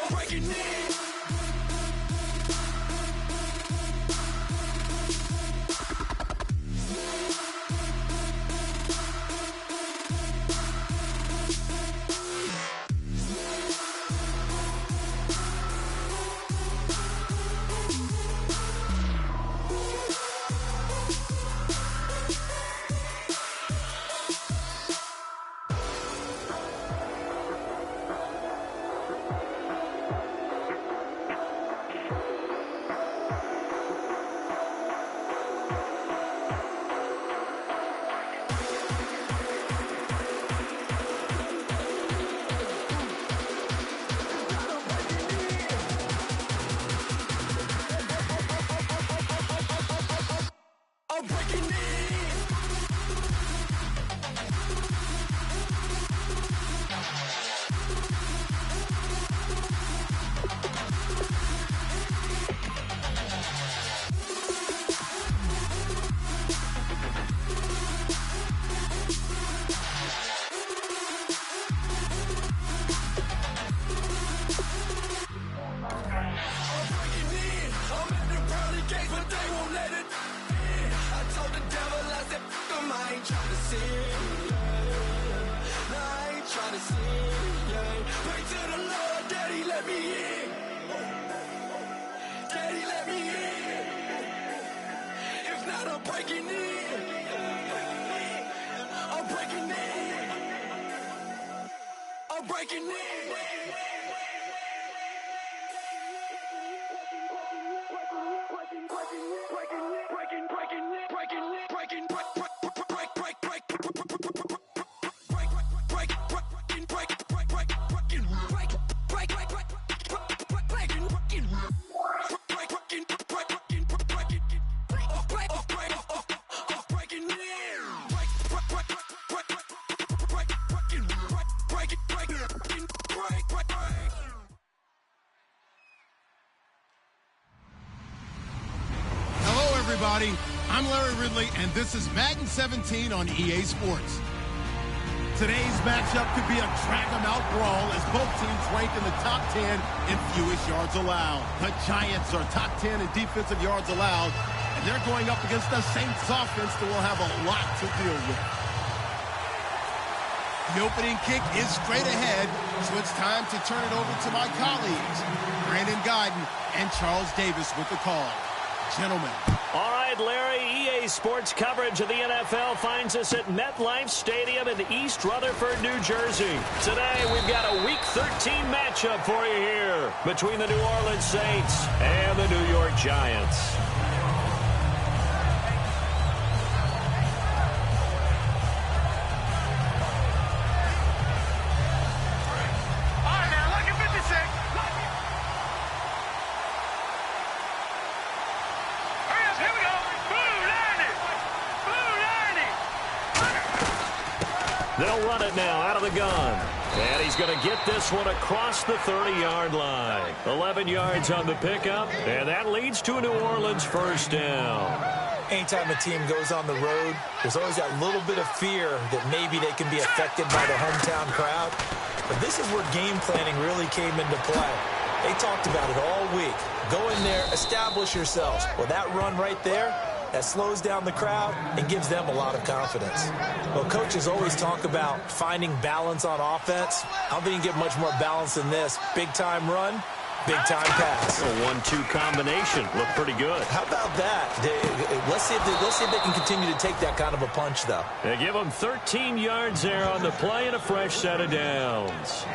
breaking in. Everybody, I'm Larry Ridley, and this is Madden 17 on EA Sports. Today's matchup could be a drag-em-out brawl as both teams rank in the top 10 in fewest yards allowed. The Giants are top 10 in defensive yards allowed, and they're going up against the Saints offense that will have a lot to deal with. The opening kick is straight ahead, so it's time to turn it over to my colleagues, Brandon Guyton and Charles Davis with the call. Gentlemen. All right, Larry, EA Sports coverage of the NFL finds us at MetLife Stadium in East Rutherford, New Jersey. Today, we've got a Week 13 matchup for you here between the New Orleans Saints and the New York Giants. They'll run it now out of the gun. And he's going to get this one across the 30-yard line. 11 yards on the pickup, and that leads to a New Orleans first down. Anytime a team goes on the road, there's always that little bit of fear that maybe they can be affected by the hometown crowd. But this is where game planning really came into play. They talked about it all week. Go in there, establish yourselves. Well, that run right there, that slows down the crowd and gives them a lot of confidence. Well, coaches always talk about finding balance on offense. I don't think you can get much more balance than this. Big-time run, big-time pass. A 1-2 combination. Looked pretty good. How about that? Let's see if they can continue to take that kind of a punch, though. They give them 13 yards there on the play and a fresh set of downs.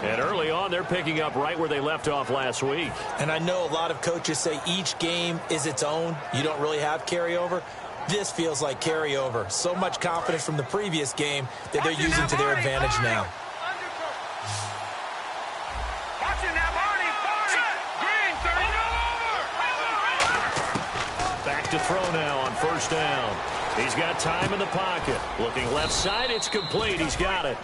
And early on, they're picking up right where they left off last week. And I know a lot of coaches say each game is its own. You don't really have carryover. This feels like carryover. So much confidence from the previous game that they're using to their advantage now. Back to throw now on first down. He's got time in the pocket. Looking left side, it's complete. He's got it.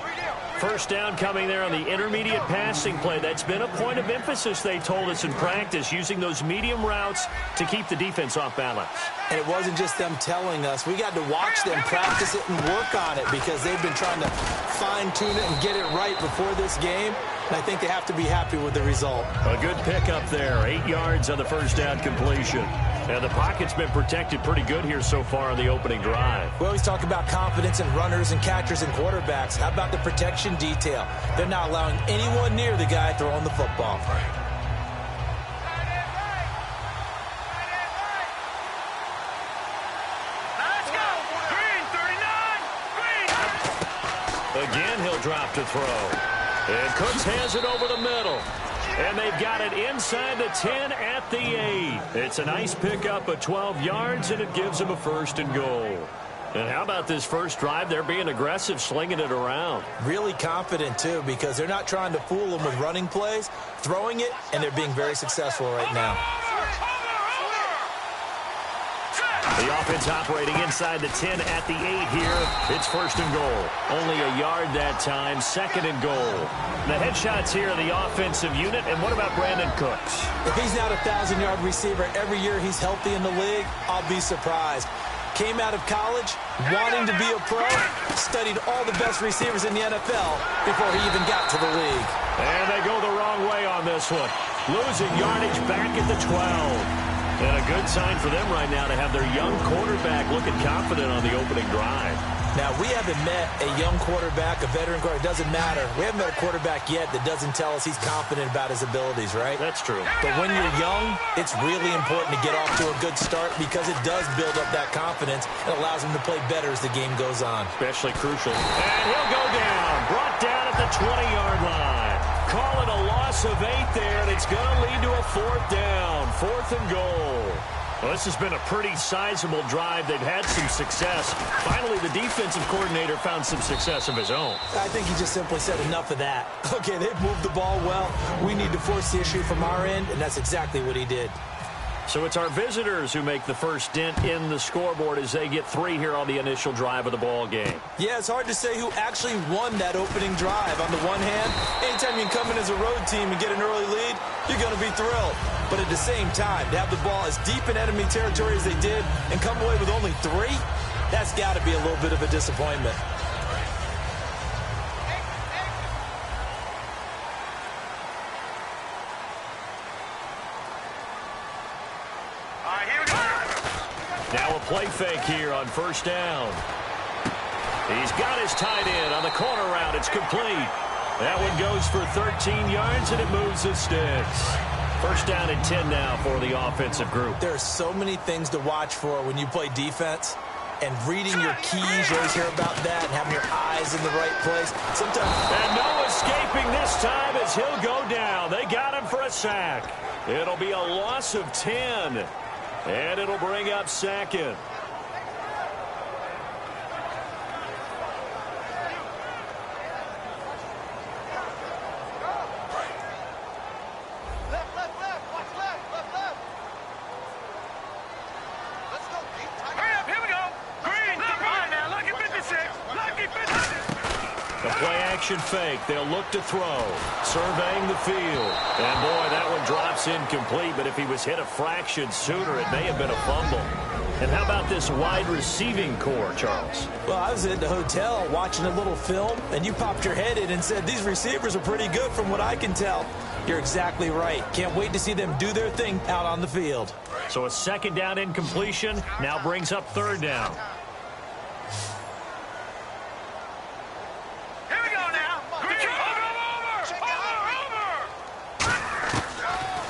First down coming there on the intermediate passing play. That's been a point of emphasis, they told us in practice, using those medium routes to keep the defense off balance. And it wasn't just them telling us. We got to watch them practice it and work on it because they've been trying to fine-tune it and get it right before this game. And I think they have to be happy with the result. A good pickup there. 8 yards on the first down completion. And the pocket's been protected pretty good here so far on the opening drive. We always talk about confidence in runners and catchers and quarterbacks. How about the protection detail? They're not allowing anyone near the guy throwing the football. Let's go! Green, 39! Green! Again, he'll drop to throw. And Cooks has it over the middle. And they've got it inside the 10 at the 8. It's a nice pickup of 12 yards, and it gives them a first and goal. And how about this first drive? They're being aggressive, slinging it around. Really confident, too, because they're not trying to fool them with running plays, throwing it, and they're being very successful right now. The offense operating inside the 10 at the 8 here. It's first and goal. Only a yard that time, second and goal. The headshots here of the offensive unit, and what about Brandon Cooks? If he's not a 1,000-yard receiver every year he's healthy in the league, I'll be surprised. Came out of college wanting to be a pro, studied all the best receivers in the NFL before he even got to the league. And they go the wrong way on this one. Losing yardage back at the 12. And a good sign for them right now to have their young quarterback looking confident on the opening drive. Now, we haven't met a young quarterback, a veteran quarterback. It doesn't matter. We haven't met a quarterback yet that doesn't tell us he's confident about his abilities, right? That's true. But when you're young, it's really important to get off to a good start because it does build up that confidence and allows him to play better as the game goes on. Especially crucial. And he'll go down. Brought down at the 20-yard line. Call it a loss of 8 there, and it's going to lead to a fourth down. Fourth and goal. Well, this has been a pretty sizable drive. They've had some success. Finally, the defensive coordinator found some success of his own. I think he just simply said enough of that. Okay, they've moved the ball well. We need to force the issue from our end, and that's exactly what he did. So it's our visitors who make the first dent in the scoreboard as they get 3 here on the initial drive of the ball game. Yeah, it's hard to say who actually won that opening drive. On the one hand, anytime you can come in as a road team and get an early lead, you're going to be thrilled. But at the same time, to have the ball as deep in enemy territory as they did and come away with only 3, that's got to be a little bit of a disappointment. Now a play fake here on first down. He's got his tight end on the corner route. It's complete. That one goes for 13 yards, and it moves the sticks. First down and 10 now for the offensive group. There are so many things to watch for when you play defense. And reading your keys, you always hear about that, and having your eyes in the right place. Sometimes. And no escaping this time as he'll go down. They got him for a sack. It'll be a loss of 10. And it'll bring up second. Play-action fake. They'll look to throw. Surveying the field. And, boy, that one drops incomplete. But if he was hit a fraction sooner, it may have been a fumble. And how about this wide receiving core, Charles? Well, I was at the hotel watching a little film, and you popped your head in and said, these receivers are pretty good from what I can tell. You're exactly right. Can't wait to see them do their thing out on the field. So a second down incompletion now brings up third down.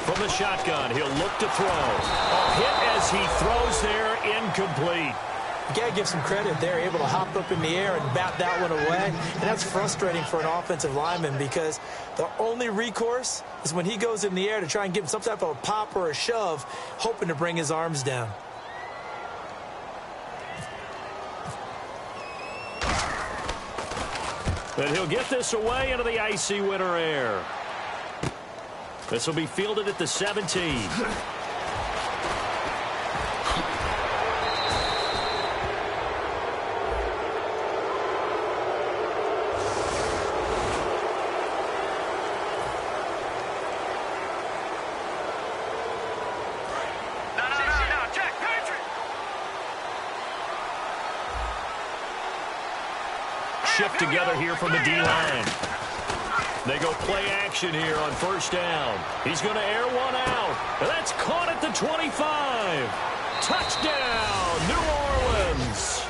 From the shotgun, he'll look to throw. A hit as he throws there, incomplete. You got to give some credit there, able to hop up in the air and bat that one away. And that's frustrating for an offensive lineman because the only recourse is when he goes in the air to try and give him some type of a pop or a shove, hoping to bring his arms down. And he'll get this away into the icy winter air. This will be fielded at the 17. shift together here from the D-line. They go play action here on first down. He's going to air one out. And that's caught at the 25. Touchdown, New Orleans.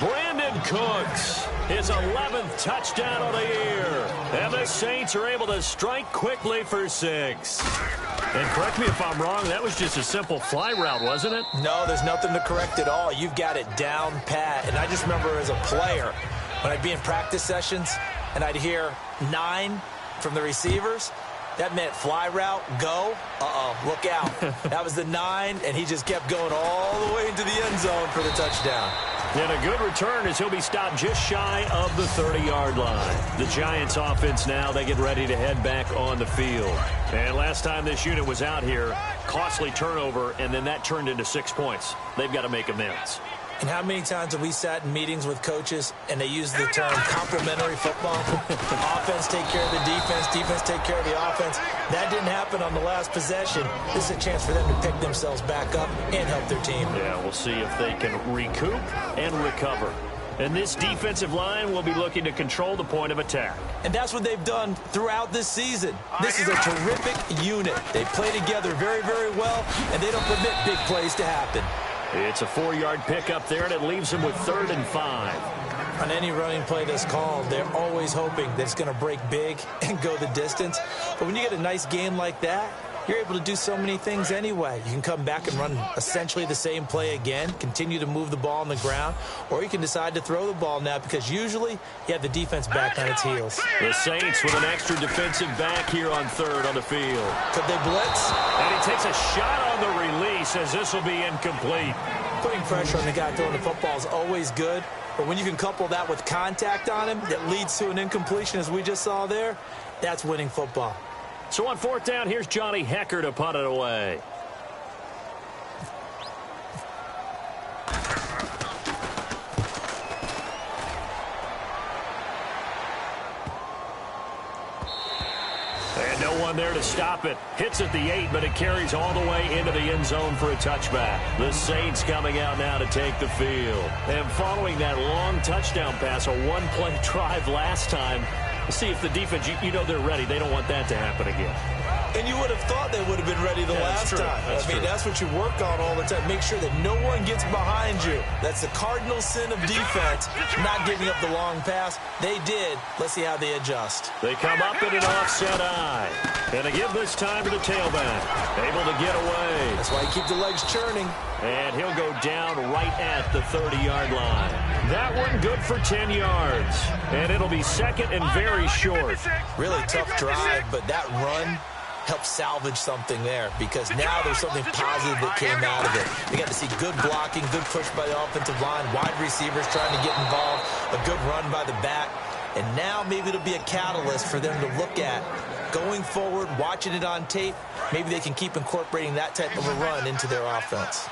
Brandon Cooks, his 11th touchdown of the year. And the Saints are able to strike quickly for 6. And correct me if I'm wrong, that was just a simple fly route, wasn't it? No, there's nothing to correct at all. You've got it down pat. And I just remember as a player, when I'd be in practice sessions and I'd hear 9 from the receivers, that meant fly route, go, look out. That was the 9, and he just kept going all the way into the end zone for the touchdown. And a good return as he'll be stopped just shy of the 30-yard line. The Giants offense now, they get ready to head back on the field. And last time this unit was out here, costly turnover, and then that turned into 6 points. They've got to make amends. And how many times have we sat in meetings with coaches and they use the term complementary football? Offense take care of the defense, defense take care of the offense. That didn't happen on the last possession. This is a chance for them to pick themselves back up and help their team. Yeah, we'll see if they can recoup and recover. And this defensive line will be looking to control the point of attack. And that's what they've done throughout this season. This is a terrific unit. They play together very, very well, and they don't permit big plays to happen. It's a 4-yard pickup there, and it leaves him with 3rd and 5. On any running play that's called, they're always hoping that it's going to break big and go the distance. But when you get a nice game like that, you're able to do so many things anyway. You can come back and run essentially the same play again, continue to move the ball on the ground, or you can decide to throw the ball now because usually you have the defense back on its heels. The Saints with an extra defensive back here on 3rd on the field. Could they blitz? And he takes a shot on the release as this will be incomplete. Putting pressure on the guy throwing the football is always good, but when you can couple that with contact on him that leads to an incompletion as we just saw there, that's winning football. So on 4th down, here's Johnny Hecker to punt it away. And no one there to stop it. Hits at the 8, but it carries all the way into the end zone for a touchback. The Saints coming out now to take the field. And following that long touchdown pass, a one-play drive last time, see if the defense, you know they're ready. They don't want that to happen again. And you would have thought they would have been ready the last time. That's what you work on all the time. Make sure that no one gets behind you. That's the cardinal sin of defense, not giving up the long pass. They did. Let's see how they adjust. They come up in an offset eye. And they give this time to the tailback. Able to get away. That's why you keep the legs churning. And he'll go down right at the 30-yard line. That one good for 10 yards. And it'll be 2nd and very short. Really tough drive, but that run helped salvage something there because now there's something positive that came out of it. We got to see good blocking, good push by the offensive line, wide receivers trying to get involved, a good run by the back. And now maybe it'll be a catalyst for them to look at going forward, watching it on tape. Maybe they can keep incorporating that type of a run into their offense.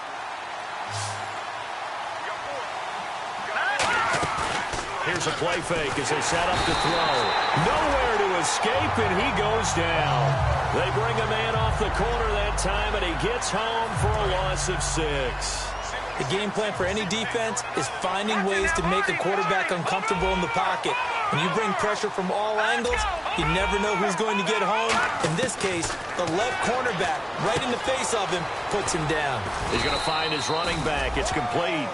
Here's a play fake as they set up to throw. Nowhere to escape, and he goes down. They bring a man off the corner that time, and he gets home for a loss of 6. The game plan for any defense is finding ways to make a quarterback uncomfortable in the pocket. When you bring pressure from all angles, you never know who's going to get home. In this case, the left cornerback, right in the face of him, puts him down. He's going to find his running back. It's complete.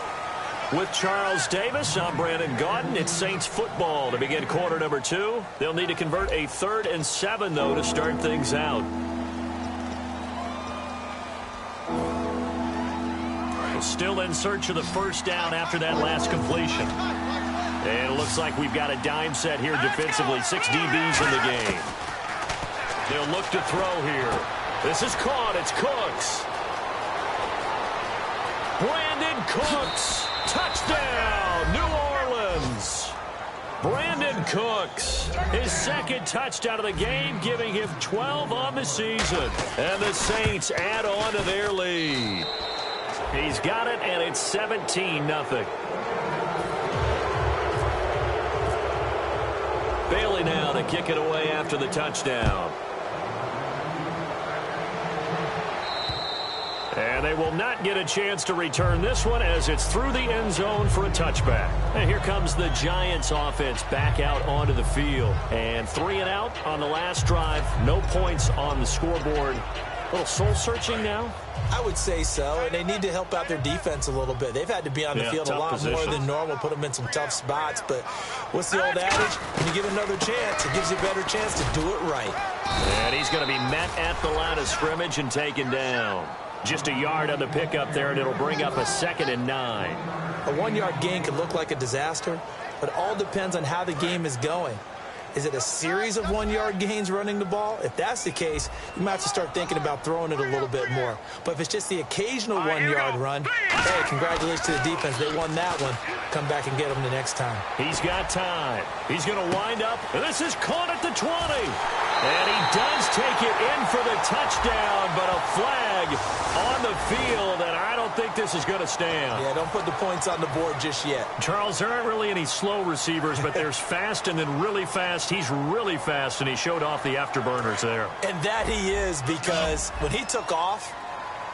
With Charles Davis, I'm Brandon Gaudin. It's Saints football to begin quarter number 2. They'll need to convert a 3rd and 7, though, to start things out. Still in search of the first down after that last completion. And it looks like we've got a dime set here defensively. 6 DBs in the game. They'll look to throw here. This is caught. It's Cooks. Brandon Cooks. Touchdown, New Orleans. Brandon Cooks, his 2nd touchdown of the game, giving him 12 on the season. And the Saints add on to their lead. He's got it, and it's 17-0. Bailey now to kick it away after the touchdown. And And they will not get a chance to return this one as it's through the end zone for a touchback. And here comes the Giants offense back out onto the field. And 3 and out on the last drive. No points on the scoreboard. A little soul-searching now? I would say so, and they need to help out their defense a little bit. They've had to be on the field a lot more than normal, put them in some tough spots. But what's the old adage? When you get another chance, it gives you a better chance to do it right. And he's going to be met at the line of scrimmage and taken down. Just a yard on the pickup there, and it'll bring up a 2nd and 9. A 1-yard gain could look like a disaster, but it all depends on how the game is going. Is it a series of 1-yard gains running the ball? If that's the case, you might have to start thinking about throwing it a little bit more. But if it's just the occasional 1-yard run, hey, congratulations to the defense. They won that one. Come back and get them the next time. He's got time. He's going to wind up. And this is caught at the 20. And he does take it in for the touchdown, but a flag on the field, and I don't think this is going to stand. Yeah, don't put the points on the board just yet. Charles, there aren't really any slow receivers, but there's fast and then really fast. He's really fast, and he showed off the afterburners there. And that he is, because when he took off,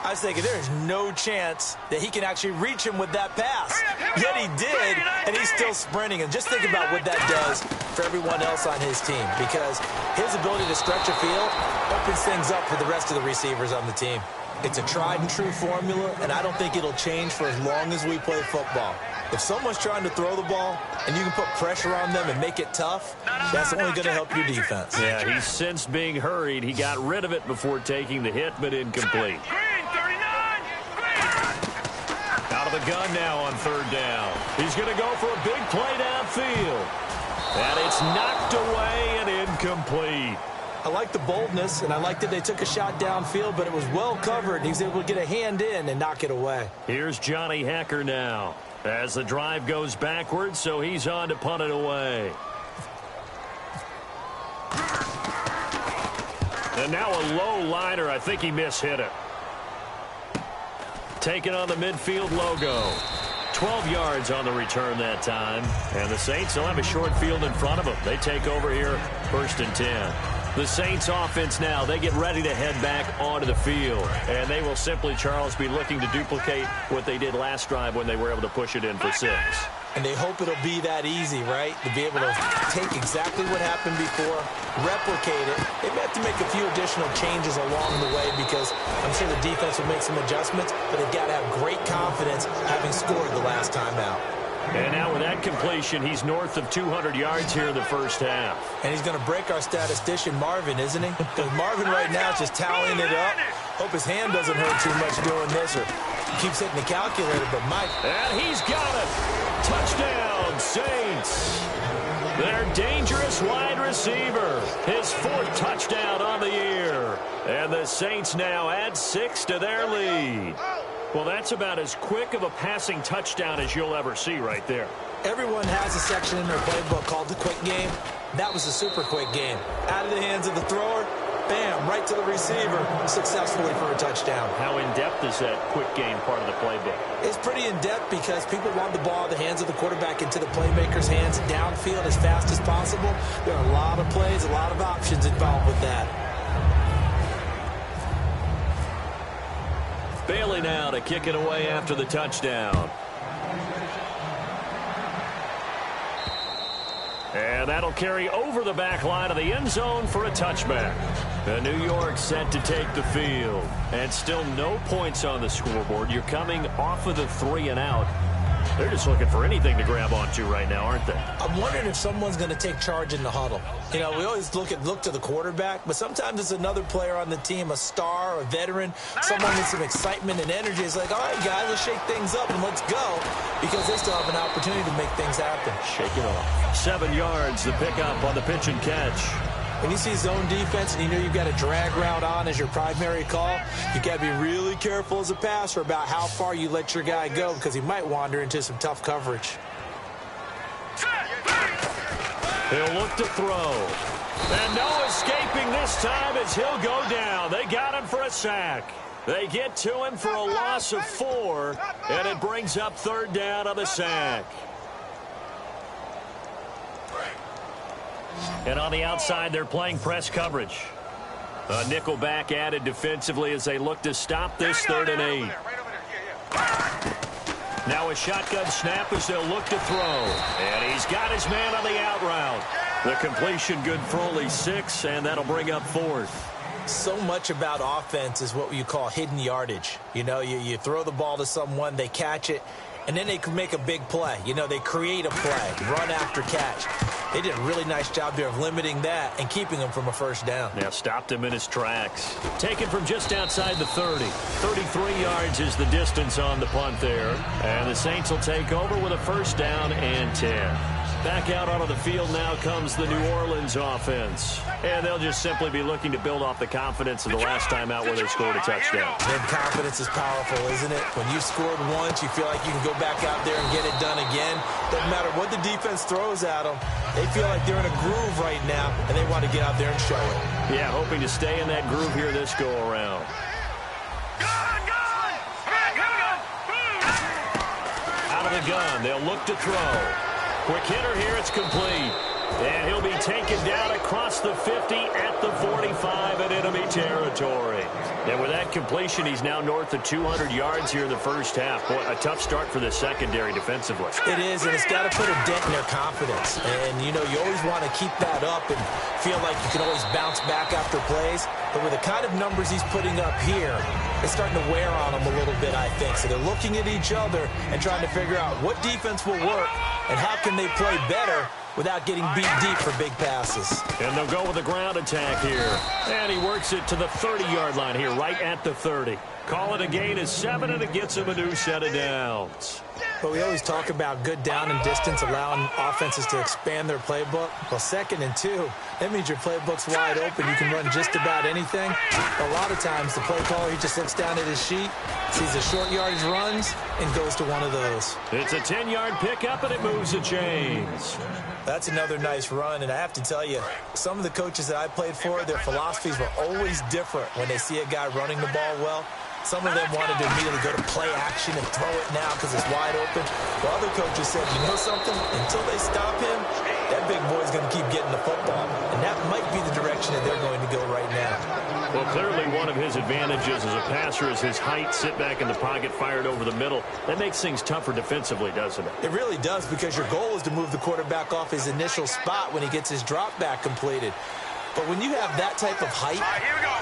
I was thinking there's no chance that he can actually reach him with that pass. Yet he did, and he's still sprinting. And just think about what that does for everyone else on his team, because his ability to stretch a field opens things up for the rest of the receivers on the team. It's a tried-and-true formula, and I don't think it'll change for as long as we play football. If someone's trying to throw the ball and you can put pressure on them and make it tough, that's only going to help your defense. Yeah, he's since being hurried. He got rid of it before taking the hit, but incomplete. Out of the gun now on 3rd down. He's going to go for a big play downfield. And it's knocked away and incomplete. I like the boldness, and I like that they took a shot downfield, but it was well covered. He was able to get a hand in and knock it away. Here's Johnny Hecker now as the drive goes backwards, so he's on to punt it away. And now a low liner. I think he mishit it. Taking on the midfield logo. 12 yards on the return that time. And the Saints will have a short field in front of them. They take over here 1st and 10. The Saints offense now, they get ready to head back onto the field. And they will simply, Charles, be looking to duplicate what they did last drive when they were able to push it in for 6. And they hope it'll be that easy, right? To be able to take exactly what happened before, replicate it. They may have to make a few additional changes along the way because I'm sure the defense will make some adjustments, but they've got to have great confidence having scored the last time out. And now with that completion, he's north of 200 yards here in the first half. And he's going to break our statistician, Marvin, isn't he? Because Marvin right now is just tallying it up. Hope his hand doesn't hurt too much doing this or keeps hitting the calculator, but Mike. And he's got it. Touchdown, Saints. Their dangerous wide receiver. His 4th touchdown on the year. And the Saints now add 6 to their lead. Well, that's about as quick of a passing touchdown as you'll ever see right there. Everyone has a section in their playbook called the quick game. That was a super quick game. Out of the hands of the thrower, bam, right to the receiver, successfully for a touchdown. How in-depth is that quick game part of the playbook? It's pretty in-depth because people want the ball out of the hands of the quarterback into the playmaker's hands downfield as fast as possible. There are a lot of plays, a lot of options involved with that. Bailey now to kick it away after the touchdown. And that'll carry over the back line of the end zone for a touchback. New York set to take the field. And still no points on the scoreboard. You're coming off of the 3 and out. They're just looking for anything to grab onto right now, aren't they? I'm wondering if someone's going to take charge in the huddle. You know, we always look to the quarterback, but sometimes it's another player on the team, a star, a veteran, someone with some excitement and energy. It's like, all right, guys, let's shake things up and let's go, because they still have an opportunity to make things happen. Shake it off. 7 yards, the pickup on the pitch and catch. When you see zone defense and you know you've got a drag route on as your primary call, you've got to be really careful as a passer about how far you let your guy go because he might wander into some tough coverage. He'll look to throw. And no escaping this time as he'll go down. They got him for a sack. They get to him for a loss of 4, and it brings up 3rd down on the sack. And on the outside, they're playing press coverage. A nickel back added defensively as they look to stop this 3rd and 8. Now a shotgun snap as they'll look to throw. And he's got his man on the out route. The completion good for only 6, and that'll bring up 4th. So much about offense is what you call hidden yardage. You know, you throw the ball to someone, they catch it, and then they can make a big play. You know, they create a play, run after catch. They did a really nice job there of limiting that and keeping him from a 1st down. Now stopped him in his tracks. Taken from just outside the 30. 33 yards is the distance on the punt there. And the Saints will take over with a 1st down and 10. Back out onto the field now comes the New Orleans offense. And they'll just simply be looking to build off the confidence of the last time out where they scored a touchdown. And confidence is powerful, isn't it? When you scored once, you feel like you can go back out there and get it done again. Doesn't matter what the defense throws at them. They feel like they're in a groove right now, and they want to get out there and show it. Yeah, hoping to stay in that groove here this go-around. Out of the gun, they'll look to throw. Quick hitter here, it's complete. And he'll be taken down across the 50 at the 45 in enemy territory. And with that completion, he's now north of 200 yards here in the 1st half. Boy, a tough start for the secondary defensively. It is, and it's got to put a dent in their confidence. And, you know, you always want to keep that up and feel like you can always bounce back after plays. But with the kind of numbers he's putting up here, it's starting to wear on them a little bit, I think. So they're looking at each other and trying to figure out what defense will work and how can they play better without getting beat deep for big passes. And they'll go with a ground attack here. And he works it to the 30-yard line here, right at the 30. Call it a gain of 7, and it gets him a new set of downs. But we always talk about good down and distance, allowing offenses to expand their playbook. Well, 2nd and 2, that means your playbook's wide open. You can run just about anything. A lot of times, the play caller, he just looks down at his sheet, sees the short yardage runs, and goes to one of those. It's a 10-yard pickup, and it moves the chains. That's another nice run, and I have to tell you, some of the coaches that I played for, their philosophies were always different when they see a guy running the ball well. Some of them wanted to immediately go to play action and throw it now because it's wide open. While other coaches said, you know something? Until they stop him, that big boy's going to keep getting the football. And that might be the direction that they're going to go right now. Well, clearly one of his advantages as a passer is his height, sit back in the pocket, fired over the middle. That makes things tougher defensively, doesn't it? It really does, because your goal is to move the quarterback off his initial spot when he gets his drop back completed. But when you have that type of height,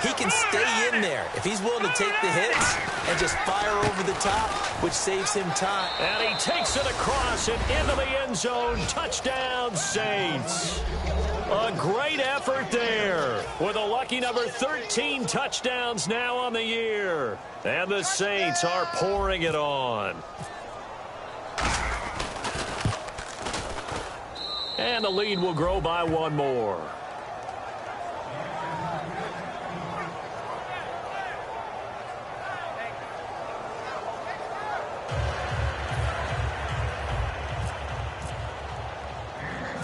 he can stay in there if he's willing to take the hits and just fire over the top, which saves him time. And he takes it across and into the end zone. Touchdown, Saints. A great effort there with a lucky number 13 touchdowns now on the year. And the Saints are pouring it on. And the lead will grow by 1 more.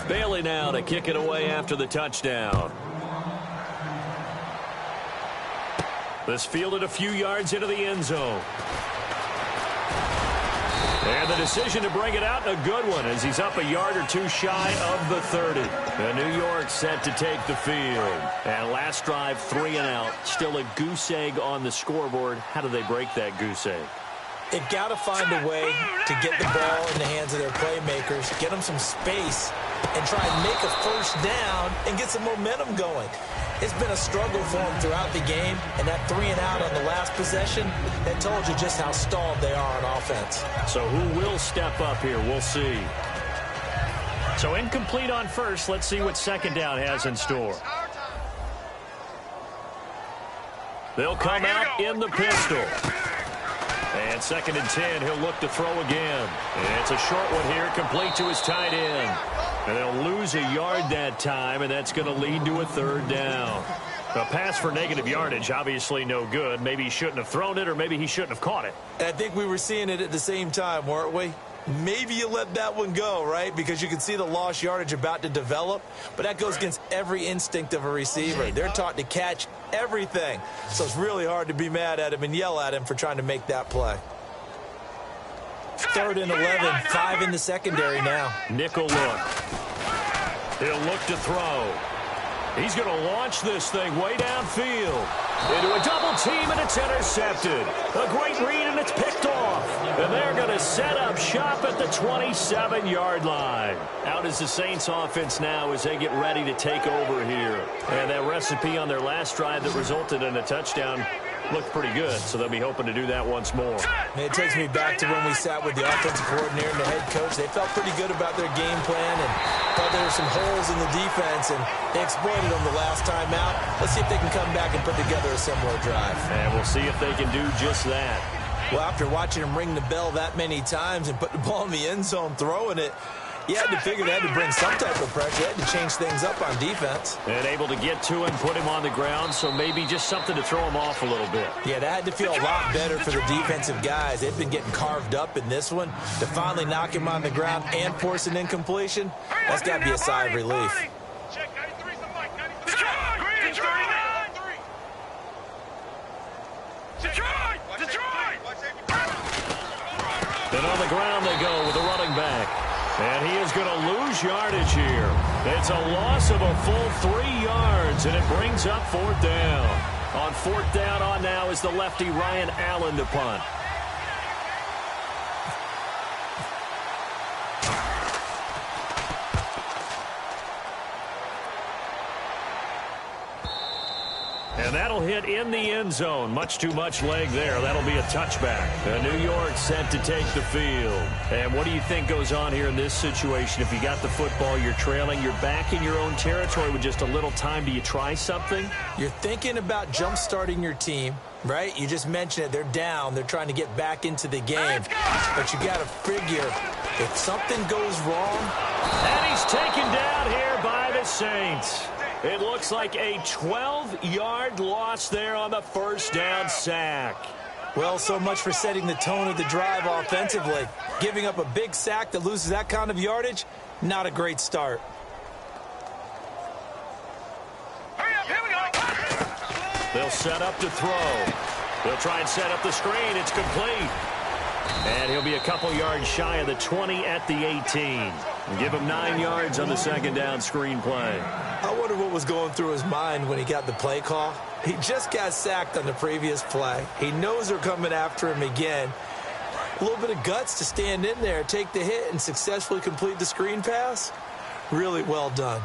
Bailey now to kick it away after the touchdown. This fielded a few yards into the end zone. And the decision to bring it out, a good one, as he's up a yard or 2 shy of the 30. And New York set to take the field. And last drive, 3 and out. Still a goose egg on the scoreboard. How do they break that goose egg? They've got to find a way to get the ball in the hands of their playmakers, get them some space, and try and make a first down and get some momentum going. It's been a struggle for them throughout the game, and that 3 and out on the last possession, that told you just how stalled they are on offense. So who will step up here? We'll see. So incomplete on first. Let's see what second down has in store. They'll come out in the pistol. And 2nd and 10, he'll look to throw again. And it's a short one here, complete to his tight end. And they'll lose a yard that time, and that's going to lead to a 3rd down. A pass for negative yardage, obviously no good. Maybe he shouldn't have thrown it, or maybe he shouldn't have caught it. I think we were seeing it at the same time, weren't we? Maybe you let that one go, right? Because you can see the lost yardage about to develop. But that goes against every instinct of a receiver. They're taught to catch everything. So it's really hard to be mad at him and yell at him for trying to make that play. 3rd and 11, 5 in the secondary now. Nickel look. He'll look to throw. He's going to launch this thing way downfield. Into a double team, and it's intercepted. A great read, and it's picked off. And they're going to set up shop at the 27-yard line. Out is the Saints offense now as they get ready to take over here. And that recipe on their last drive that resulted in a touchdown looked pretty good, so they'll be hoping to do that once more. It takes me back to when we sat with the offensive coordinator and the head coach. They felt pretty good about their game plan and thought there were some holes in the defense, and they exploited them the last time out. Let's see if they can come back and put together a similar drive. And we'll see if they can do just that. Well, after watching him ring the bell that many times and put the ball in the end zone throwing it, you had to figure they had to bring some type of pressure. They had to change things up on defense. And able to get to him, put him on the ground, so maybe just something to throw him off a little bit. Yeah, that had to feel a lot better for the defensive guys. They've been getting carved up in this one. To finally knock him on the ground and force an incompletion, that's got to be a sigh of relief. And on the ground they go with a running back. And he is going to lose yardage here. It's a loss of a full 3 yards, and it brings up 4th down. On 4th down on now is the lefty Ryan Allen to punt. And that'll hit in the end zone. Much too much leg there. That'll be a touchback. New York set to take the field. And what do you think goes on here in this situation? If you got the football, you're trailing, you're back in your own territory with just a little time. Do you try something? You're thinking about jump-starting your team, right? You just mentioned it. They're down. They're trying to get back into the game. But you got to figure if something goes wrong. And he's taken down here by the Saints. It looks like a 12-yard loss there on the first down sack. Well, so much for setting the tone of the drive offensively. Giving up a big sack that loses that kind of yardage, not a great start. Hurry up, here we go. They'll set up to throw. They'll try and set up the screen. It's complete. And he'll be a couple yards shy of the 20 at the 18. Give him 9 yards on the second down screen play. I wonder what was going through his mind when he got the play call. He just got sacked on the previous play. He knows they're coming after him again. A little bit of guts to stand in there, take the hit, and successfully complete the screen pass. Really well done.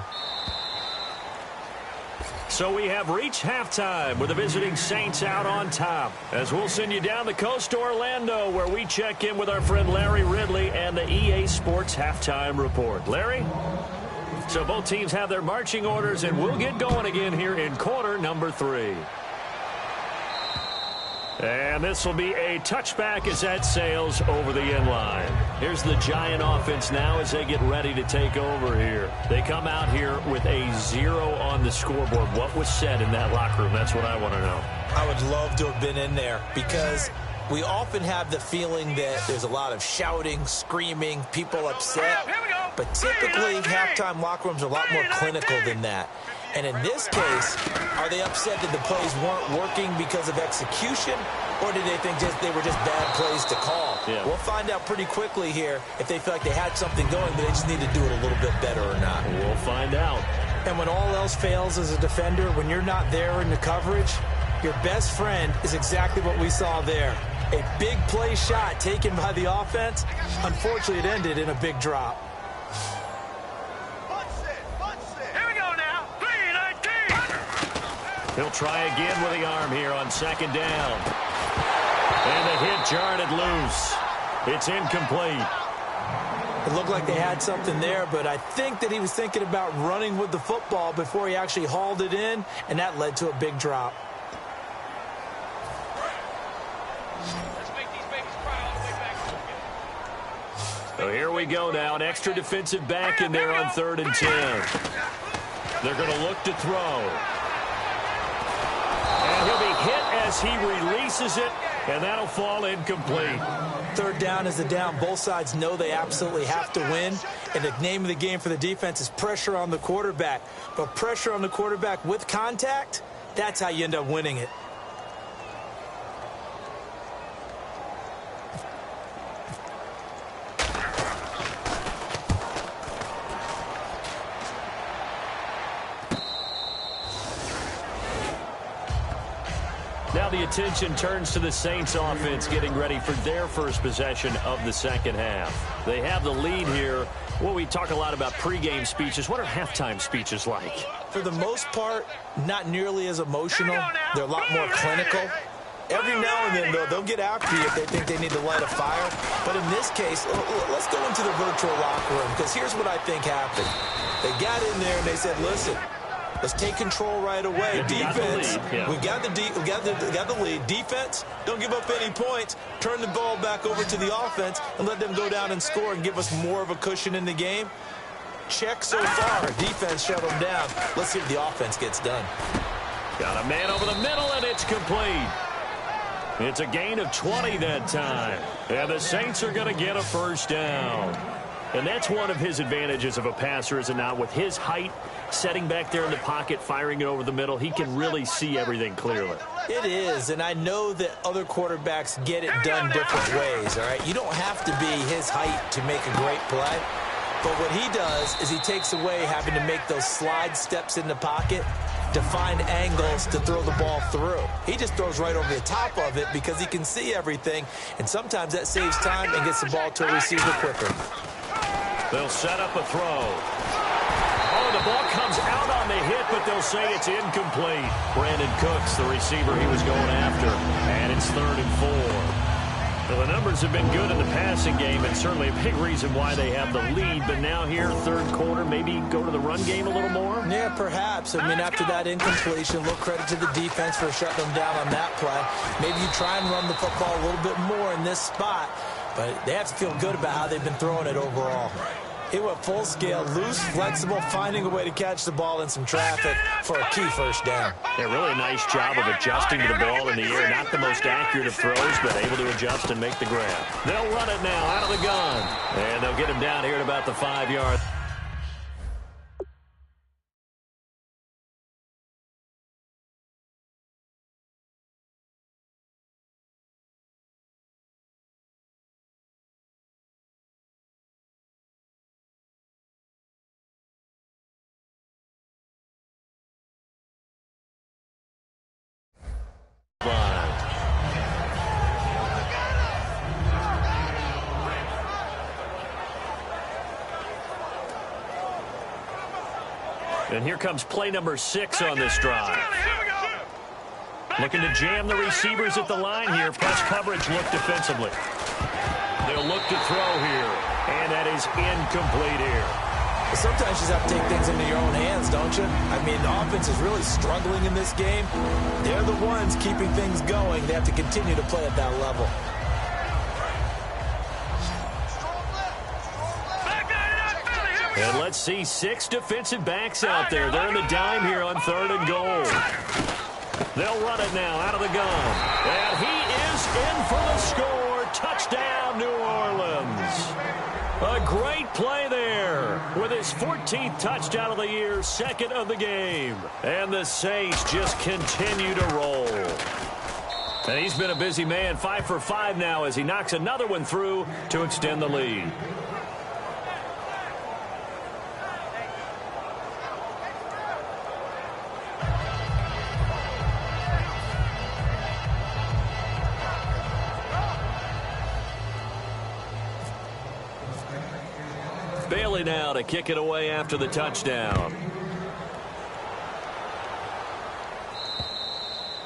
So we have reached halftime with the visiting Saints out on top. As we'll send you down the coast to Orlando, where we check in with our friend Larry Ridley and the EA Sports Halftime Report. Larry? So both teams have their marching orders, and we'll get going again here in quarter number 3. And this will be a touchback as that sails over the end line. Here's the Giant offense now as they get ready to take over here. They come out here with a 0 on the scoreboard. What was said in that locker room? That's what I want to know. I would love to have been in there because we often have the feeling that there's a lot of shouting, screaming, people upset. But typically, halftime locker rooms are a lot more clinical than that. And in this case, are they upset that the plays weren't working because of execution, or did they think they were just bad plays to call? Yeah. We'll find out pretty quickly here if they feel like they had something going, but they just need to do it a little bit better or not. We'll find out. And when all else fails as a defender, when you're not there in the coverage, your best friend is exactly what we saw there. A big play shot taken by the offense. Unfortunately, it ended in a big drop. He'll try again with the arm here on second down. And the hit jarred it loose. It's incomplete. It looked like they had something there, but I think that he was thinking about running with the football before he actually hauled it in, and that led to a big drop. So here we go now. An extra defensive back in there on 3rd and 10. They're going to look to throw. And he'll be hit as he releases it, and that'll fall incomplete. 3rd down is the down. Both sides know they absolutely have to win, and the name of the game for the defense is pressure on the quarterback. But pressure on the quarterback with contact, that's how you end up winning it. Now the attention turns to the Saints offense getting ready for their first possession of the second half. They have the lead here. Well, we talk a lot about pregame speeches. What are halftime speeches like? For the most part, not nearly as emotional. They're a lot more clinical. Every now and then, though, they'll get after you if they think they need to light a fire. But in this case, let's go into the virtual locker room, because here's what I think happened. They got in there and they said, listen, let's take control right away. Defense, we got the lead. Defense, don't give up any points. Turn the ball back over to the offense and let them go down and score and give us more of a cushion in the game. Check so far. Defense shut them down. Let's see if the offense gets done. Got a man over the middle, and it's complete. It's a gain of 20 that time. And the Saints are going to get a first down. And that's one of his advantages of a passer, is it not? With his height, setting back there in the pocket, firing it over the middle, he can really see everything clearly. It is, and I know that other quarterbacks get it done different ways, all right? You don't have to be his height to make a great play. But what he does is he takes away having to make those slide steps in the pocket to find angles to throw the ball through. He just throws right over the top of it because he can see everything, and sometimes that saves time and gets the ball to a receiver quicker. They'll set up a throw. Oh, the ball comes out on the hit, but they'll say it's incomplete. Brandon Cooks, the receiver he was going after, and it's 3rd and 4. Well, the numbers have been good in the passing game, and certainly a big reason why they have the lead. But now here, third quarter, maybe go to the run game a little more? Yeah, perhaps. I mean, after that incompletion, a little credit to the defense for shutting them down on that play. Maybe you try and run the football a little bit more in this spot, but they have to feel good about how they've been throwing it overall. He went full scale, loose, flexible, finding a way to catch the ball in some traffic for a key first down. Yeah, really nice job of adjusting to the ball in the air. Not the most accurate of throws, but able to adjust and make the grab. They'll run it now out of the gun. And they'll get him down here at about the 5-yard. And here comes play number 6 on this drive. Looking to jam the receivers at the line here. Press coverage look defensively. They'll look to throw here. And that is incomplete here. Well, sometimes you just have to take things into your own hands, don't you? I mean, the offense is really struggling in this game. They're the ones keeping things going. They have to continue to play at that level. And let's see 6 defensive backs out there. They're in the dime here on 3rd and goal. They'll run it now out of the gun. And he is in for the score. Touchdown, New Orleans. A great play there with his 14th touchdown of the year, 2nd of the game. And the Saints just continue to roll. And he's been a busy man, 5 for 5 now as he knocks another one through to extend the lead. Bailey now to kick it away after the touchdown.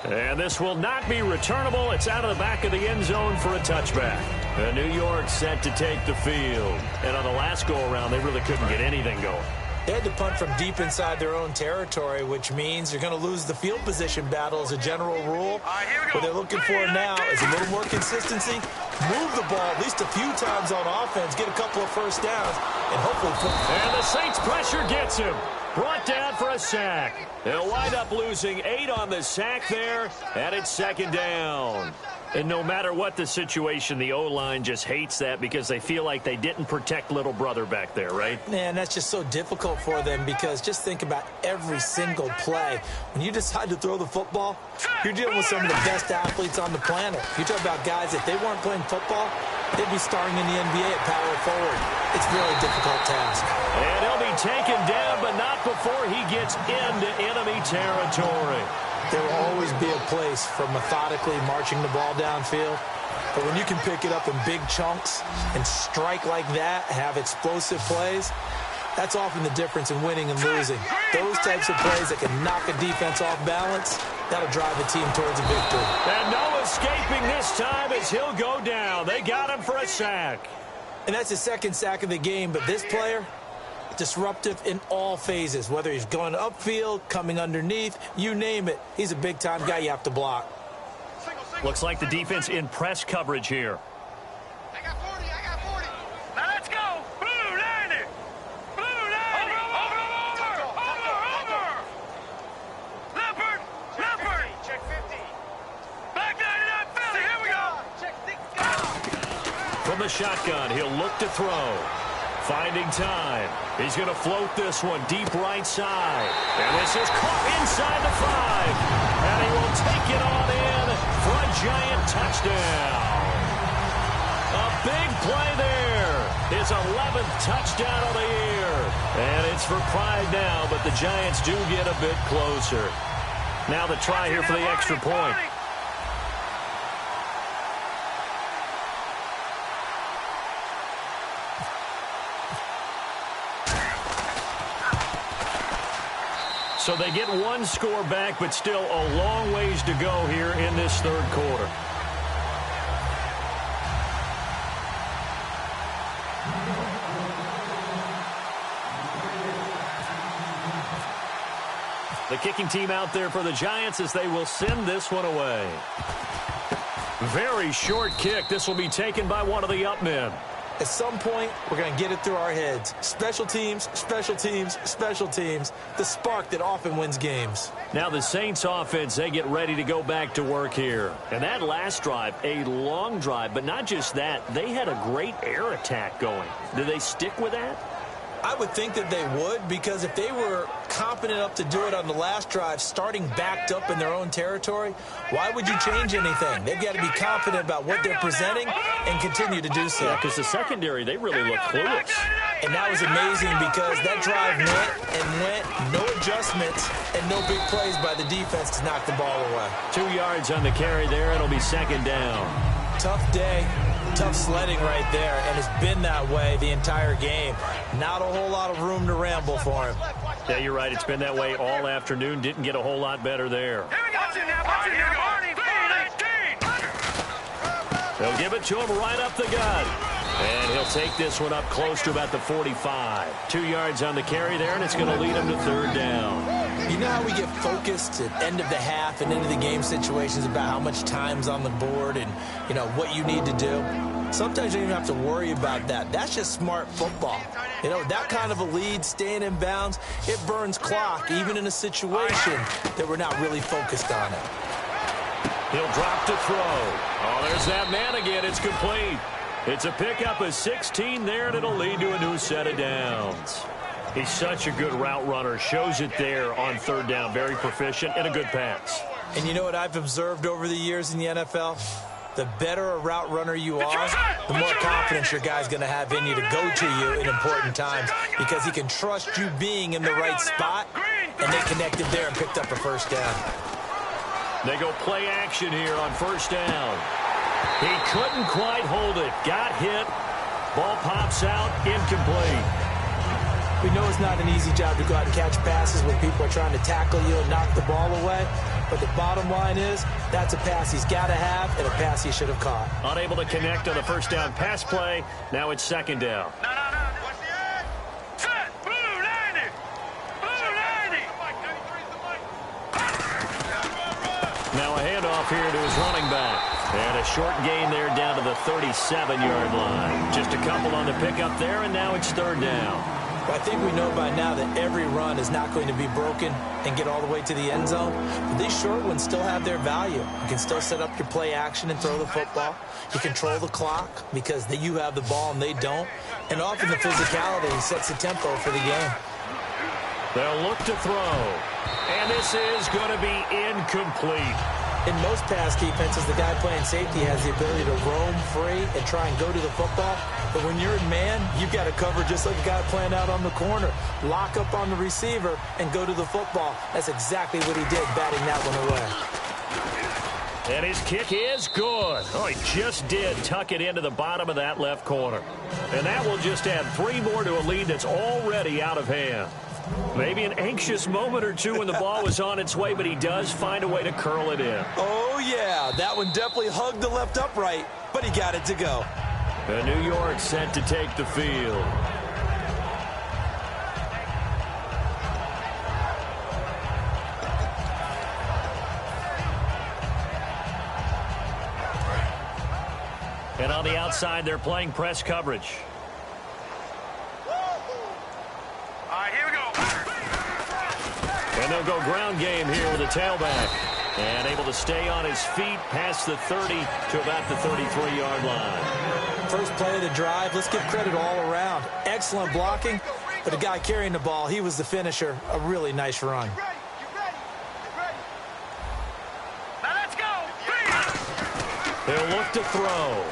And this will not be returnable. It's out of the back of the end zone for a touchback. And New York set to take the field. And on the last go-around, they really couldn't get anything going. They had to punt from deep inside their own territory, which means you're going to lose the field position battle as a general rule. What they're looking for now is a little more consistency, move the ball at least a few times on offense, get a couple of first downs, and hopefully put... And the Saints pressure gets him. Brought down for a sack. They'll wind up losing 8 on the sack there, and it's 2nd down. And no matter what the situation, the O-line just hates that because they feel like they didn't protect little brother back there, right? Man, that's just so difficult for them because just think about every single play. When you decide to throw the football, you're dealing with some of the best athletes on the planet. You talk about guys, if they weren't playing football, they'd be starring in the NBA at power forward. It's a really difficult task. And he'll be taken down, but not before he gets into enemy territory. There will always be a place for methodically marching the ball downfield. But when you can pick it up in big chunks and strike like that, have explosive plays, that's often the difference in winning and losing. Those types of plays that can knock a defense off balance, that'll drive the team towards a victory. And no escaping this time as he'll go down. They got him for a sack. And that's his second sack of the game, but this player, disruptive in all phases, whether he's going upfield, coming underneath, you name it. He's a big-time guy you have to block. Looks like the defense in press coverage here. I got 40. Now let's go. Blue 90. Blue 90. Over. Leopard. Check 50. Back 99, Philly. Here we go. Check 6. From the shotgun, he'll look to throw. Finding time. He's going to float this one deep right side. And this is caught inside the 5. And he will take it on in for a giant touchdown. A big play there. His 11th touchdown of the year. And it's for pride now, but the Giants do get a bit closer. Now the try here for the extra point. So they get one score back, but still a long ways to go here in this third quarter. The kicking team out there for the Giants as they will send this one away. Very short kick. This will be taken by one of the up men. At some point, we're going to get it through our heads. Special teams, special teams, special teams. The spark that often wins games. Now the Saints offense, they get ready to go back to work here. And that last drive, a long drive, but not just that. They had a great air attack going. Do they stick with that? I would think that they would, because if they were competent enough to do it on the last drive, starting backed up in their own territory, why would you change anything? They've got to be confident about what they're presenting and continue to do so. Yeah, because the secondary, they really look clueless. And that was amazing because that drive went, no adjustments, and no big plays by the defense to knock the ball away. 2 yards on the carry there, and it'll be second down. Tough day. Tough sledding right there, and it's been that way the entire game. Not a whole lot of room to ramble for him. Yeah, you're right. It's been that way all afternoon. Didn't get a whole lot better there. They'll give it to him right up the gut. And he'll take this one up close to about the 45. 2 yards on the carry there, and it's going to lead him to third down. You know how we get focused at end of the half and into the game situations about how much time's on the board and, you know, what you need to do? Sometimes you don't even have to worry about that. That's just smart football. You know, that kind of a lead, staying in bounds, it burns clock, even in a situation that we're not really focused on it. He'll drop to throw. Oh, there's that man again. It's complete. It's a pickup of 16 there, and it'll lead to a new set of downs. He's such a good route runner. Shows it there on third down. Very proficient and a good pass. And you know what I've observed over the years in the NFL? The better a route runner you are, the more confidence your guy's going to have in you to go to you in important times because he can trust you being in the right spot, and they connected there and picked up a first down. They go play action here on first down. He couldn't quite hold it. Got hit. Ball pops out. Incomplete. We know it's not an easy job to go out and catch passes when people are trying to tackle you and knock the ball away. But the bottom line is, that's a pass he's got to have and a pass he should have caught. Unable to connect on the first down pass play. Now it's second down. No. What's the edge? Set. Blue 90. Blue 90. Now a handoff here to his running back. And a short gain there down to the 37-yard line. Just a couple on the pickup there, and now it's third down. Well, I think we know by now that every run is not going to be broken and get all the way to the end zone. But these short ones still have their value. You can still set up your play action and throw the football. You control the clock because you have the ball and they don't. And often the physicality sets the tempo for the game. They'll look to throw. And this is going to be incomplete. In most pass defenses, the guy playing safety has the ability to roam free and try and go to the football. But when you're in man, you've got to cover just like a guy playing out on the corner. Lock up on the receiver and go to the football. That's exactly what he did, batting that one away. And his kick is good. Oh, he just did tuck it into the bottom of that left corner. And that will just add 3 more to a lead that's already out of hand. Maybe an anxious moment or two when the ball was on its way, but he does find a way to curl it in. Oh, yeah. That one definitely hugged the left upright, but he got it to go. And New York set to take the field. And on the outside, they're playing press coverage. All right, here we go. And they'll go ground game here with a tailback. And able to stay on his feet past the 30 to about the 33-yard line. First play of the drive, let's give credit all around. Excellent blocking, but the guy carrying the ball, he was the finisher. A really nice run. Now let's go. They'll look to throw.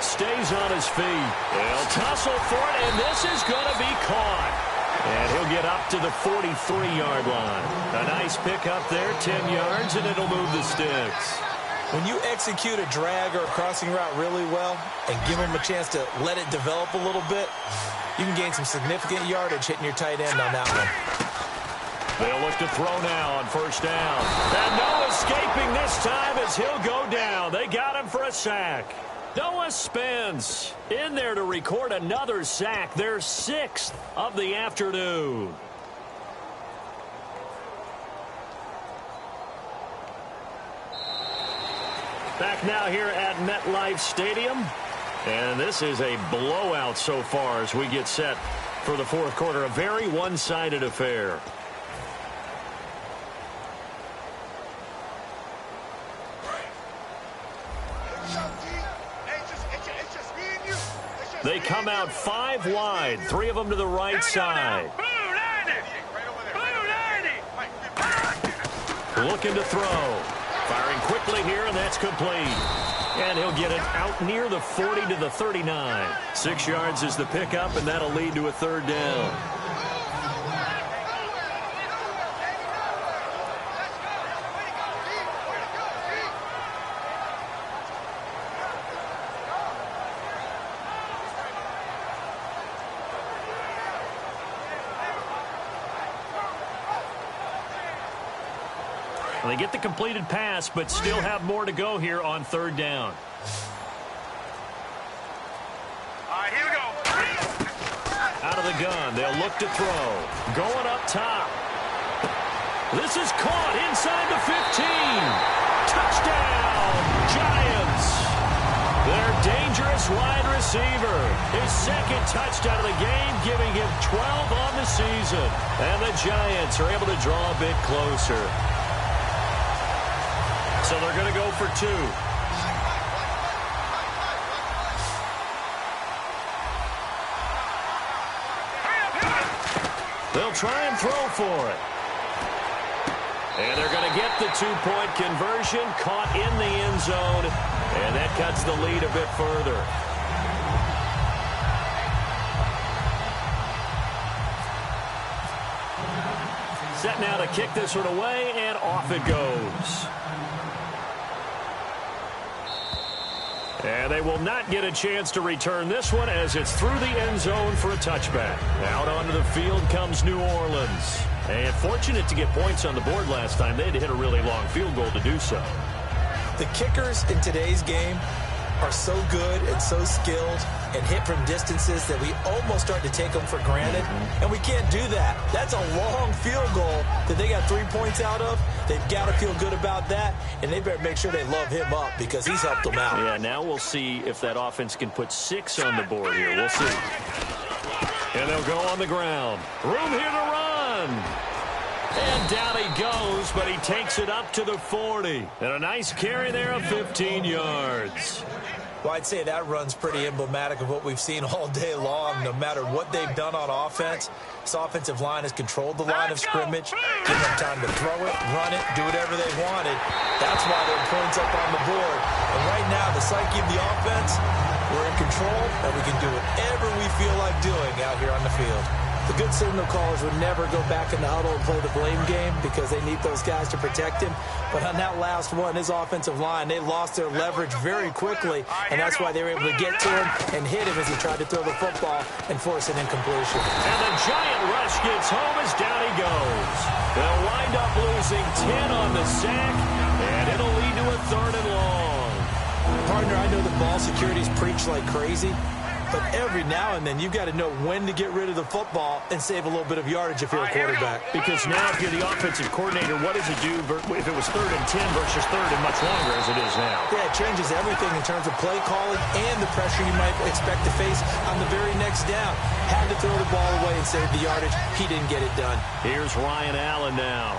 Stays on his feet. They'll tussle for it, and this is going to be caught. And he'll get up to the 43-yard line. A nice pickup there, 10 yards, and it'll move the sticks. When you execute a drag or a crossing route really well and give him a chance to let it develop a little bit, you can gain some significant yardage hitting your tight end on that one. They'll look to throw now on first down. And no escaping this time as he'll go down. They got him for a sack. Noah Spence in there to record another sack, their 6th of the afternoon. Back now here at MetLife Stadium. And this is a blowout so far as we get set for the fourth quarter. A very one-sided affair. They come out 5 wide, 3 of them to the right side. Looking to throw. Firing quickly here, and that's complete. And he'll get it out near the 40 to the 39. 6 yards is the pickup, and that'll lead to a third down. They get the completed pass, but still have more to go here on third down. All right, here we go. Out of the gun, they'll look to throw. Going up top. This is caught inside the 15. Touchdown, Giants. Their dangerous wide receiver. His 2nd touchdown of the game, giving him 12 on the season. And the Giants are able to draw a bit closer. So they're going to go for 2. They'll try and throw for it. And they're going to get the 2-point conversion, caught in the end zone, and that cuts the lead a bit further. Set now to kick this one away, and off it goes. And they will not get a chance to return this one as it's through the end zone for a touchback. Out onto the field comes New Orleans. And fortunate to get points on the board last time. They had to hit a really long field goal to do so. The kickers in today's game are so good and so skilled and hit from distances that we almost start to take them for granted. And we can't do that. That's a long field goal that they got 3 points out of. They've got to feel good about that, and they better make sure they love him up because he's helped them out. Yeah, now we'll see if that offense can put 6 on the board here. We'll see. And they'll go on the ground. Room here to run. And down he goes, but he takes it up to the 40. And a nice carry there of 15 yards. Well, I'd say that run's pretty emblematic of what we've seen all day long. No matter what they've done on offense, this offensive line has controlled the line of scrimmage, given them time to throw it, run it, do whatever they wanted. That's why there are points up on the board. And right now, the psyche of the offense, we're in control, and we can do whatever we feel like doing out here on the field. The good signal callers would never go back in the huddle and play the blame game because they need those guys to protect him. But on that last one, his offensive line, they lost their leverage very quickly, and that's why they were able to get to him and hit him as he tried to throw the football and force an incompletion. And the giant rush gets home as down he goes. They'll wind up losing 10 on the sack, and it'll lead to a 3rd and long. Partner, I know the ball security's preached like crazy, but every now and then, you've got to know when to get rid of the football and save a little bit of yardage if you're a quarterback. Because now if you're the offensive coordinator, what does it do if it was 3rd and 10 versus 3rd and much longer as it is now? Yeah, it changes everything in terms of play calling and the pressure you might expect to face on the very next down. Had to throw the ball away and save the yardage. He didn't get it done. Here's Ryan Allen now.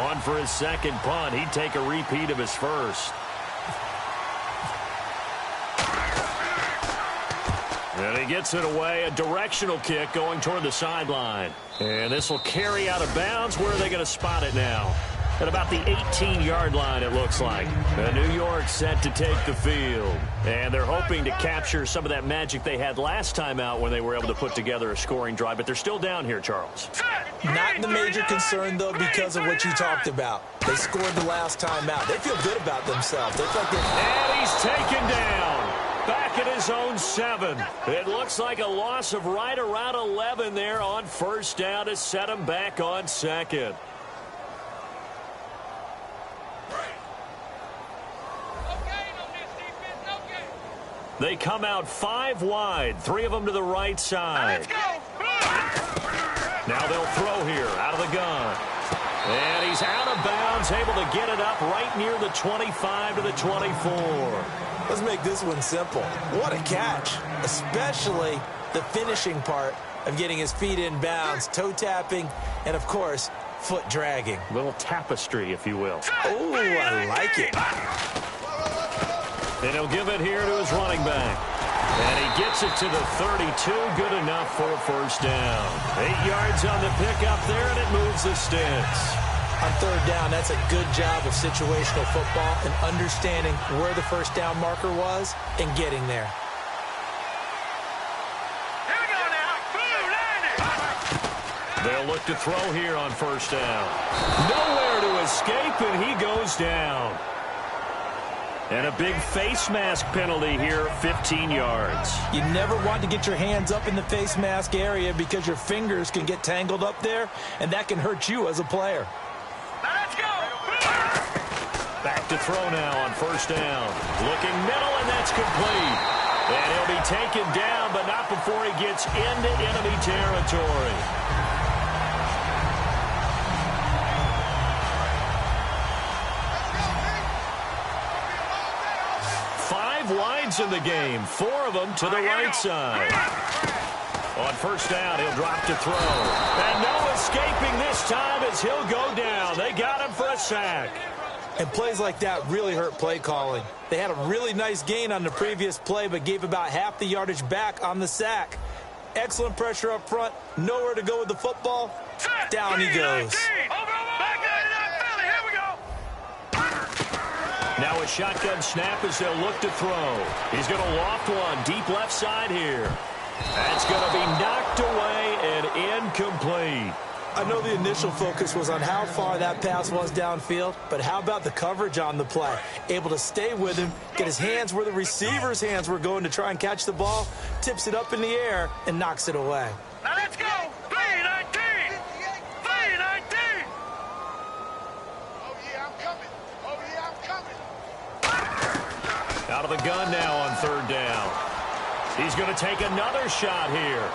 On for his second punt. He'd take a repeat of his first. And he gets it away, a directional kick going toward the sideline. And this will carry out of bounds. Where are they going to spot it now? At about the 18-yard line, it looks like. New York set to take the field. And they're hoping to capture some of that magic they had last time out when they were able to put together a scoring drive. But they're still down here, Charles. Not the major concern, though, because of what you talked about. They scored the last time out. They feel good about themselves. They feel like and he's taken down. Back at his own 7. It looks like a loss of right around 11 there on 1st down to set him back on 2nd. They come out 5 wide, 3 of them to the right side. Now they'll throw here out of the gun. And he's out of bounds, able to get it up right near the 25 to the 24. Let's make this one simple. What a catch, especially the finishing part of getting his feet in bounds, toe tapping, and, of course, foot dragging. A little tapestry, if you will. Oh, I like it. And he'll give it here to his running back. And he gets it to the 32. Good enough for a 1st down. 8 yards on the pickup there, and it moves the sticks. On 3rd down, that's a good job of situational football and understanding where the 1st down marker was and getting there. Here we go now. They'll look to throw here on 1st down. Nowhere to escape, and he goes down. And a big face mask penalty here, 15 yards. You never want to get your hands up in the face mask area because your fingers can get tangled up there, and that can hurt you as a player. Let's go. Back to throw now on 1st down. Looking middle, and that's complete. And he'll be taken down, but not before he gets into enemy territory. 5 wides in the game, 4 of them to the right side. On 1st down, he'll drop to throw. And no escaping this time as he'll go down. They got him for a sack. And plays like that really hurt play calling. They had a really nice gain on the previous play, but gave about half the yardage back on the sack. Excellent pressure up front. Nowhere to go with the football. Down he goes. Now a shotgun snap as they'll look to throw. He's going to loft one deep left side here. That's going to be knocked away and incomplete. I know the initial focus was on how far that pass was downfield, but how about the coverage on the play? Able to stay with him, get his hands where the receiver's hands were going to try and catch the ball, tips it up in the air, and knocks it away. Now let's go. 3-19. 3-19. Oh, yeah, I'm coming. Oh, yeah, I'm coming. Out of the gun now on 3rd down. He's going to take another shot here.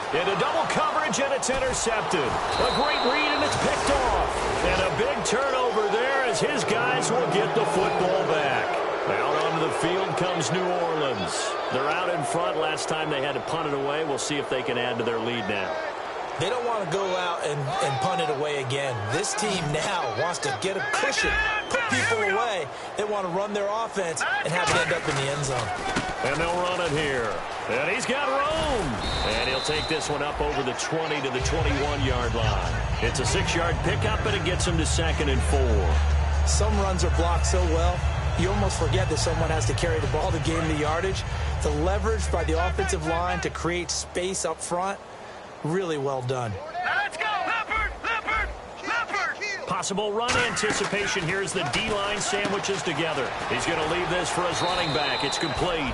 Into double coverage, and it's intercepted. A great read, and it's picked off. And a big turnover there as his guys will get the football back. Out onto the field comes New Orleans. They're out in front. Last time they had to punt it away. We'll see if they can add to their lead now. They don't want to go out and punt it away again. This team now wants to get a cushion, put people away. They want to run their offense and have it end up in the end zone. And they'll run it here. And he's got room. And he'll take this one up over the 20 to the 21-yard line. It's a 6-yard pickup, and it gets him to 2nd and 4. Some runs are blocked so well, you almost forget that someone has to carry the ball to gain the yardage. The leverage by the offensive line to create space up front, really well done. Let's go! Leopard! Leopard! Leopard! Possible run anticipation here as the D-line sandwiches together. He's going to leave this for his running back. It's complete.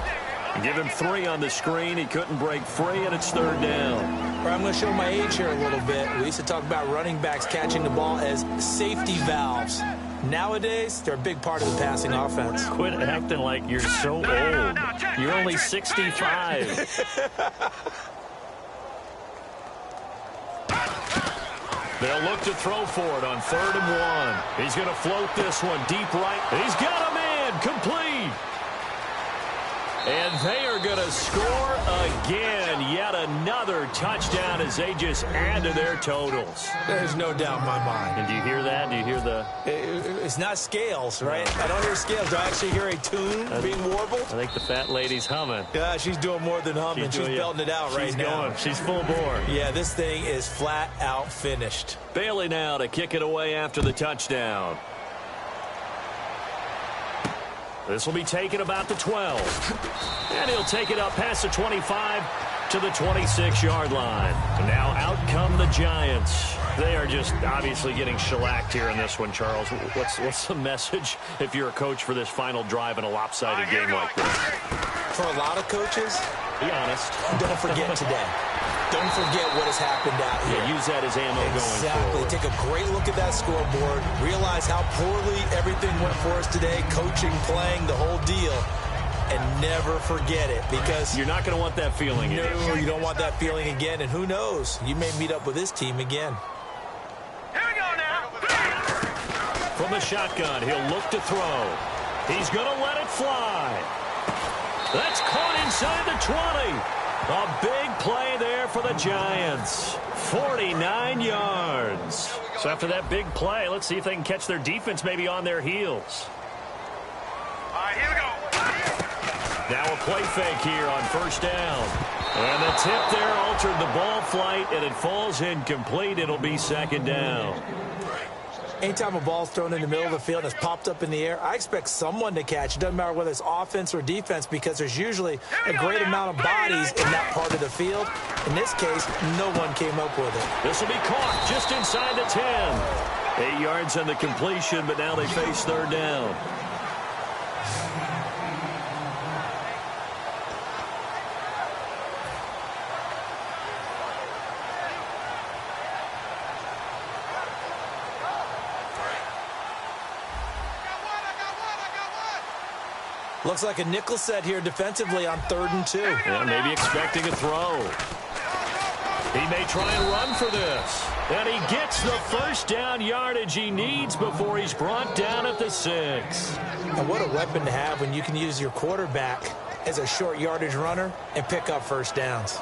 Give him 3 on the screen. He couldn't break free, and it's 3rd down. I'm going to show my age here a little bit. We used to talk about running backs catching the ball as safety valves. Nowadays, they're a big part of the passing offense. Quit acting like you're so old. You're only 65. They'll look to throw for it on 3rd and 1. He's going to float this one deep right. He's got a man complete. And they are going to score again. Yet another touchdown as they just add to their totals. There's no doubt in my mind. And do you hear that? Do you hear the... It's not scales, right? I don't hear scales. Do I actually hear a tune being warbled? I think the fat lady's humming. Yeah, she's doing more than humming. She's belting it out right now. She's full bore. Yeah, this thing is flat out finished. Bailey now to kick it away after the touchdown. This will be taken about the 12. And he'll take it up past the 25 to the 26-yard line. And now out come the Giants. They are just obviously getting shellacked here in this one, Charles. What's the message if you're a coach for this final drive in a lopsided game like this? For a lot of coaches, be honest. Don't forget today. Don't forget what has happened out here. Yeah, use that as ammo going forward. Take a great look at that scoreboard. Realize how poorly everything went for us today. Coaching, playing, the whole deal. And never forget it, because you're not going to want that feeling again. No, you don't want that feeling again. And who knows? You may meet up with this team again. Here we go now. From the shotgun, he'll look to throw. He's going to let it fly. That's caught inside the 20. A big play there for the Giants. 49 yards. So after that big play, let's see if they can catch their defense maybe on their heels. All right, here we go. Now a play fake here on 1st down. And the tip there altered the ball flight, and it falls incomplete. It'll be 2nd down. Anytime a ball's thrown in the middle of the field and it's popped up in the air, I expect someone to catch. It doesn't matter whether it's offense or defense, because there's usually a great amount of bodies in that part of the field. In this case, no one came up with it. This will be caught just inside the 10. 8 yards on the completion, but now they face 3rd down. Looks like a nickel set here defensively on 3rd and 2. Yeah, maybe expecting a throw. He may try and run for this. And he gets the 1st down yardage he needs before he's brought down at the 6. And what a weapon to have when you can use your quarterback as a short yardage runner and pick up 1st downs.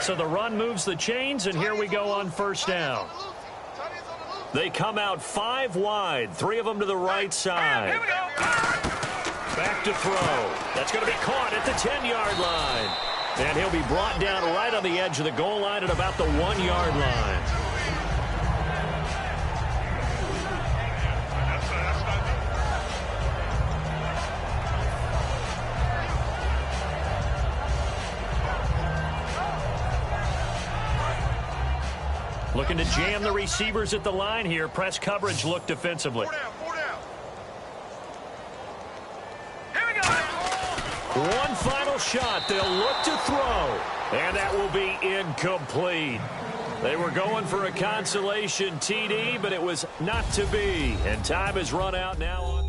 So the run moves the chains, and here we go on 1st down. They come out 5 wide, 3 of them to the right side. Here we go. Back to throw. That's going to be caught at the 10-yard line. And he'll be brought down right on the edge of the goal line at about the 1-yard line. Looking to jam the receivers at the line here. Press coverage look defensively. 4 down, 4 down. Here we go. One final shot. They'll look to throw. And that will be incomplete. They were going for a consolation TD, but it was not to be. And time has run out now on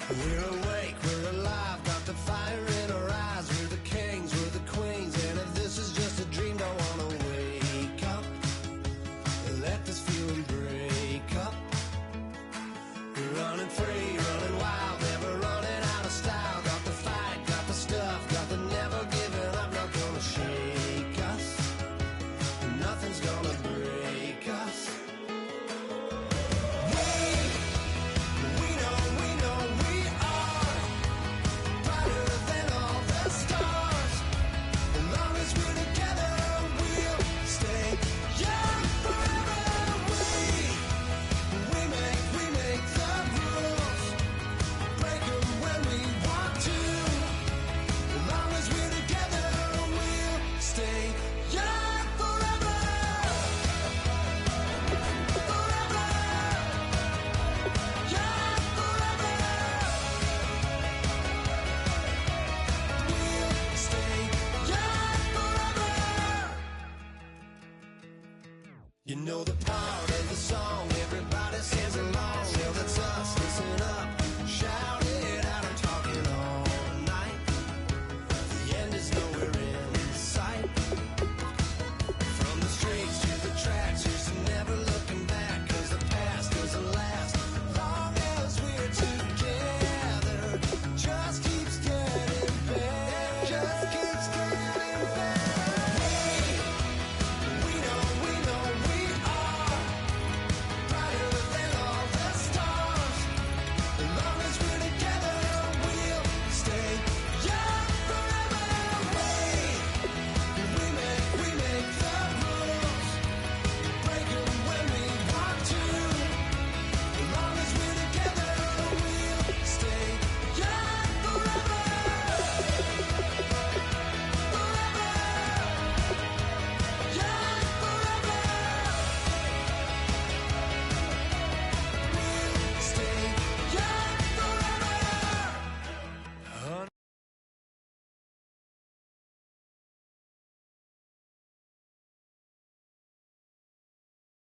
We're